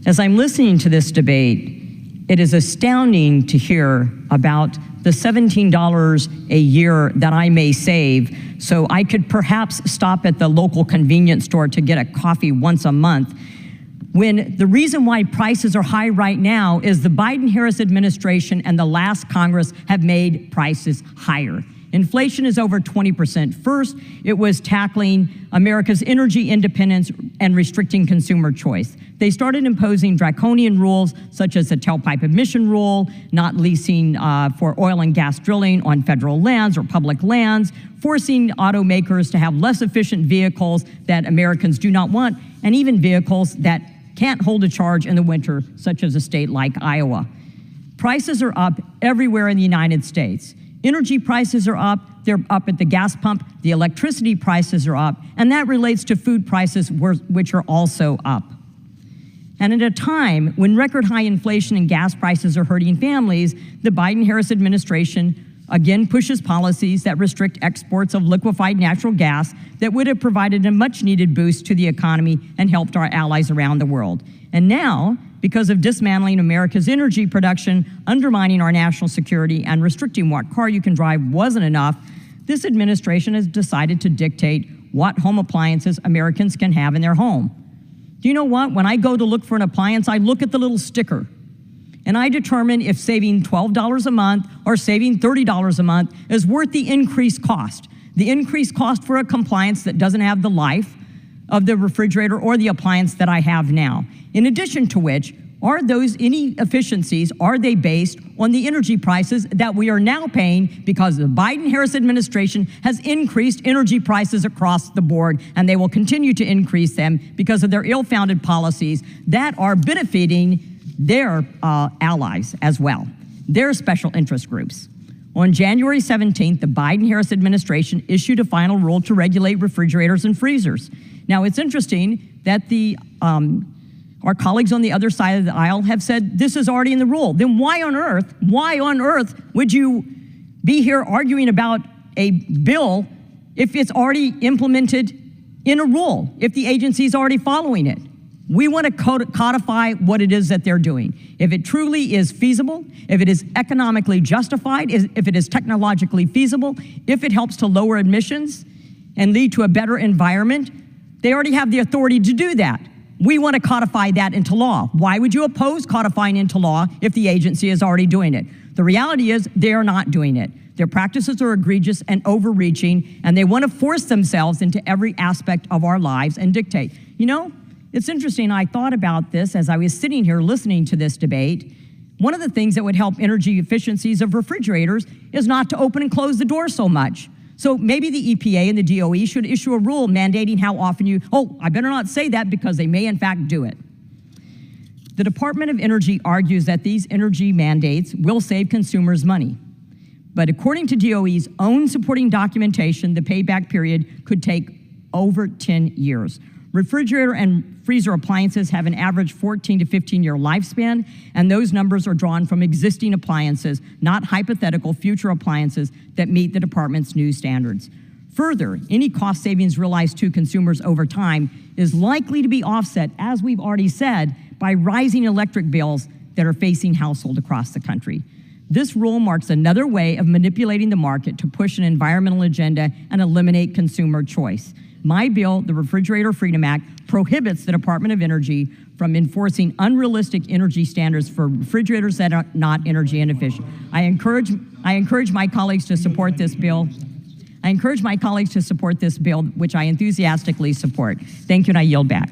As I'm listening to this debate, it is astounding to hear about the $17 a year that I may save so I could perhaps stop at the local convenience store to get a coffee once a month, when the reason why prices are high right now is the Biden-Harris administration and the last Congress have made prices higher. Inflation is over 20%. First, it was tackling America's energy independence and restricting consumer choice. They started imposing draconian rules such as the tailpipe emission rule, not leasing for oil and gas drilling on federal lands or public lands, forcing automakers to have less efficient vehicles that Americans do not want, and even vehicles that can't hold a charge in the winter, such as a state like Iowa. Prices are up everywhere in the United States. Energy prices are up, they're up at the gas pump, the electricity prices are up, and that relates to food prices, which are also up. And at a time when record high inflation and gas prices are hurting families, the Biden-Harris administration again pushes policies that restrict exports of liquefied natural gas that would have provided a much needed boost to the economy and helped our allies around the world. And now, because of dismantling America's energy production, undermining our national security, and restricting what car you can drive wasn't enough, this administration has decided to dictate what home appliances Americans can have in their home. Do you know what? When I go to look for an appliance, I look at the little sticker, and I determine if saving $12 a month or saving $30 a month is worth the increased cost. The increased cost for a appliance that doesn't have the life of the refrigerator or the appliance that I have now. In addition to which, are those inefficiencies, are they based on the energy prices that we are now paying because the Biden-Harris administration has increased energy prices across the board, and they will continue to increase them because of their ill-founded policies that are benefiting their allies as well, their special interest groups. On January 17th, the Biden-Harris administration issued a final rule to regulate refrigerators and freezers. Now, it's interesting that our colleagues on the other side of the aisle have said this is already in the rule. Then why on earth would you be here arguing about a bill if it's already implemented in a rule, if the agency is already following it? We want to codify what it is that they're doing. If it truly is feasible, if it is economically justified, if it is technologically feasible, if it helps to lower emissions and lead to a better environment, they already have the authority to do that. We want to codify that into law. Why would you oppose codifying into law if the agency is already doing it? The reality is they are not doing it. Their practices are egregious and overreaching, and they want to force themselves into every aspect of our lives and dictate. You know, it's interesting, I thought about this as I was sitting here listening to this debate. One of the things that would help energy efficiencies of refrigerators is not to open and close the door so much. So maybe the EPA and the DOE should issue a rule mandating how often I better not say that because they may in fact do it. The Department of Energy argues that these energy mandates will save consumers money. But according to DOE's own supporting documentation, the payback period could take over 10 years. Refrigerator and freezer appliances have an average 14 to 15-year lifespan, and those numbers are drawn from existing appliances, not hypothetical future appliances that meet the department's new standards. Further, any cost savings realized to consumers over time is likely to be offset, as we've already said, by rising electric bills that are facing households across the country. This rule marks another way of manipulating the market to push an environmental agenda and eliminate consumer choice. My bill, the Refrigerator Freedom Act, prohibits the Department of Energy from enforcing unrealistic energy standards for refrigerators that are not energy inefficient. I encourage my colleagues to support this bill. which I enthusiastically support. Thank you, and I yield back.